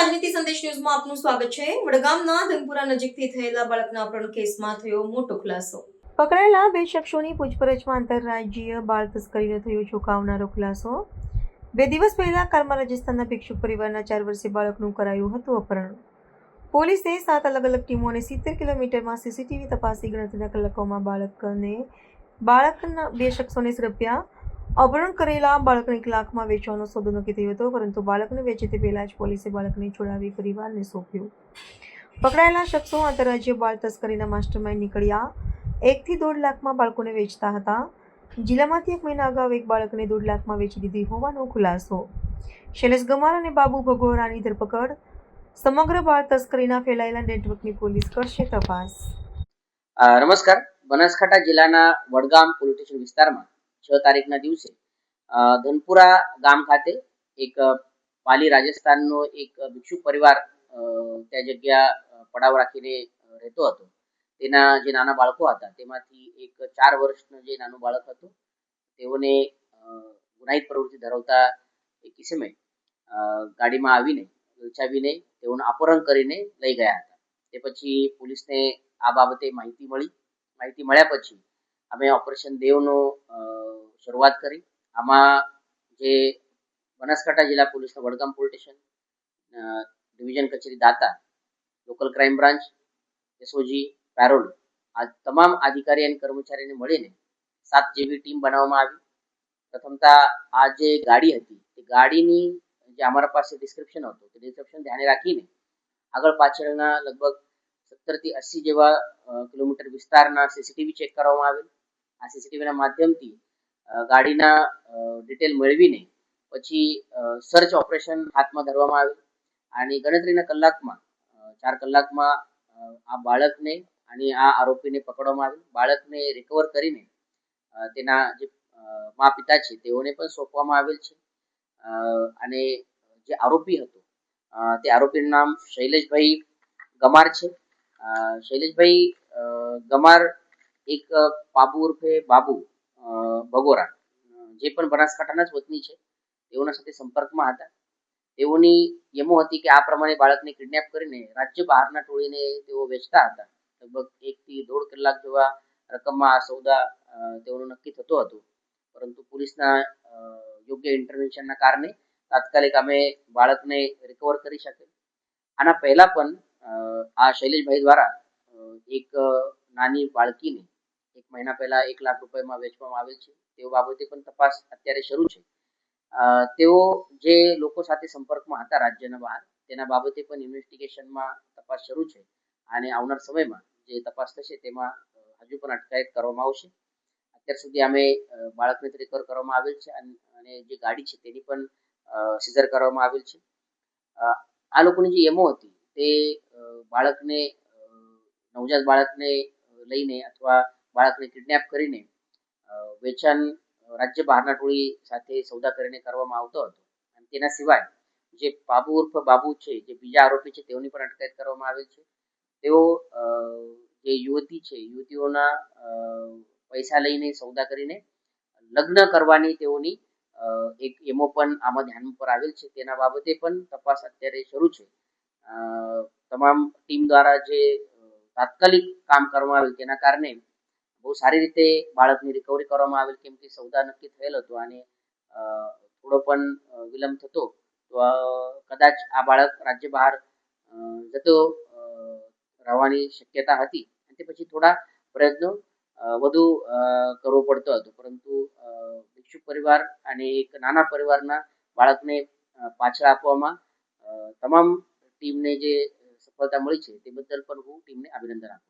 રાજનીતિ સંદેશ ન્યૂઝમાં આપનું સ્વાગત છે। વડગામના ધનપુરા નજીકથી થયેલા બાળકના અપહરણ કેસમાં થયો મોટો ખુલાસો। પકડાયેલા 2 શખ્સોની પૂછપરછમાં આંતરરાજ્યીય બાળ તસ્કરીનો થયો ચોંકાવનારો ખુલાસો। 2 દિવસ પહેલા કારમાં રાજસ્થાનના ભિક્ષુક પરિવારના 4 વર્ષીય બાળકનું કરાયું હતું અપહરણ। પોલીસે 7 અલગ અલગ ટીમો અને 70 કિલોમીટરમાં સીસીટીવી તપાસી ગણતરીના કલાકોમાં બાળકના 2 શખ્સોને ઝડપ્યા। અપહરણ કરેલા બાળકને 1 લાખમાં વેચવાનો સોદો નક્કી થયો હતો, પરંતુ બાળકને વેચે તે પહેલા જ પોલીસે બાળકને છોડાવી પરિવારને સોંપ્યું। પકડાયેલા શખ્સો આંતરરાજ્ય બાળ તસ્કરીના માસ્ટરમાઇન્ડ નીકળ્યા। 1 થી 1.5 લાખમાં બાળકોને વેચતા હતા। જિલ્લામાંથી 1 મહિના અગાઉ એક બાળકને 1.5 લાખમાં વેચી દીધી હોવાનો ખુલાસો। શૈલેષ ગમાર અને બાબુ ભગોરાની ધરપકડ। સમગ્ર બાળ તસ્કરીના ફેલાયેલા નેટવર્કની પોલીસ કરશે તપાસ। નમસ્કાર। બનાસકાંઠા જિલ્લાના વડગામ પોલીસ સ્ટેશન વિસ્તારમાં 6 તારીખના દિવસે ધનપુરા ગામ ખાતે એક પાલી રાજસ્થાનનો એક ભિક્ષુક પરિવાર ત્યાં જગ્યા પડાવ રાખીને રહેતો હતો। તેના જે નાના બાળકો હતા તેમાંથી એક 4 વર્ષનું જે નાનું બાળક હતું તેઓને ગુનાહિત પ્રવૃત્તિ ધરાવતા એક કિસ્મે ગાડીમાં આવીને ઉલચાવીને તેઓનું અપહરણ કરીને લઈ ગયા હતા। તે પછી પોલીસને આ બાબતે માહિતી મળ્યા પછી અમે ઓપરેશન દેવનો શરૂઆત કરી। આમાં જે બનાસકાંઠા જિલ્લા પોલીસના વડગામ પોલીસ સ્ટેશન, ડિવિઝન કચેરી દાતા, local crime branch, SOG, parole, આ તમામ અધિકારી અને કર્મચારીને મળીને 7 જેવી ટીમ બનાવવામાં આવી। પ્રથમતા આ જે ગાડી હતી તે ગાડીની જે અમારા પાસે ડિસ્ક્રિપ્શન હતું તે ડિસ્ક્રિપ્શન ધ્યાને રાખીને આગળ પાછળના લગભગ 70 થી 80 જેવા કિલોમીટર વિસ્તારના સીસીટીવી ચેક કરવામાં આવેલ। આ સીસીટીવીના માધ્યમથી ગાડીના ડિટેલ મેળવીને પછી સર્ચ ઓપરેશન હાથમાં ધરવામાં આવેલ। આની ગણતરીના કલાકમાં 4 કલાકમાં આ બાળકને અને આ આરોપીને પકડવામાં આવેલ। બાળકને રિકવર કરીને તેના જે મા પિતા છે તેઓને પણ સોંપવામાં આવેલ છે। અને જે આરોપી હતો તે આરોપીનું નામ શૈલેષભાઈ ગમાર છે। શૈલેષભાઈ ગમાર એક બાબુ ઉર્ફે બાબુ ભગોરા, જે પણ બનાસકાંઠાના જ વતની છે, તેઓના સાથે સંપર્કમાં હતા। તેઓની એમો હતી કે આ પ્રમાણે બાળકને કિડનેપ કરીને રાજ્ય બહારના ટોળીને તેઓ વેચતા હતા। લગભગ 1 થી 1.5 કલાક જેવા રકમમાં આ સોદા તેઓનો નક્કી થતો હતો, પરંતુ પોલીસના યોગ્ય ઇન્ટરવેન્શનના કારણે તાત્કાલિક અમે બાળકને રિકવર કરી શકેલ। આના પહેલા પણ આ શૈલેષભાઈ દ્વારા એક નાની બાળકીને 1 મહિના પહેલા 1 લાખ રૂપિયામાં વેચવામાં આવેલ છે। તેઓ બાબતે પણ તપાસ અત્યારે શરૂ છે। તેઓ જે લોકો સાથે સંપર્કમાં હતા રાજ્યના બહાર, તેના બાબતે પણ ઇન્વેસ્ટિગેશનમાં તપાસ શરૂ છે અને આવનાર સમયમાં જે તપાસ થશે તેમાં હજુ પણ અટકાયત કરવામાં આવશે। અત્યાર સુધી અમે બાળકને રિકવર કરવામાં આવેલ છે અને જે ગાડી છે તેની પણ સીઝર કરવામાં આવેલ છે। આ લોકોની જે એમો હતી તે બાળકને નવજાત બાળકને લઈને અથવા બાળકને કિડનેપ કરીને વેચાણ રાજ્ય બહારના ટોળી સાથે સોદા કરીને કરવામાં આવતો હતો। અને તેના સિવાય જે બાબુ ઉર્ફ બાબુ છે, જે બીજા આરોપી છે, તેઓની પણ અટકાયત કરવામાં આવેલ છે। તેઓ જે યુવતી છે, યુવતીઓના પૈસા લઈને સોદા કરીને લગ્ન કરવાની તેઓની એક એમો પણ આમાં ધ્યાન પર આવેલ છે। તેના બાબતે પણ તપાસ અત્યારે શરૂ છે। તમામ ટીમ દ્વારા જે તાત્કાલિક કામ કરવામાં આવેલ તેના કારણે બહુ સારી રીતે બાળકની રિકવરી કરવામાં આવેલ, કેમ કે સોદા નક્કી થયેલ હતો અને થોડો પણ વિલંબ થતો તો કદાચ આ બાળક રાજ્ય બહાર જતો રહેવાની શક્યતા હતી। તે પછી થોડા પ્રયત્નો વધુ કરવો પડતો હતો, પરંતુ ભિક્ષુક પરિવાર અને એક નાના પરિવારના બાળકને પાછળ આપવામાં તમામ ટીમને જે સફળતા મળી છે તે બદલ પણ હું ટીમને અભિનંદન આપું છું।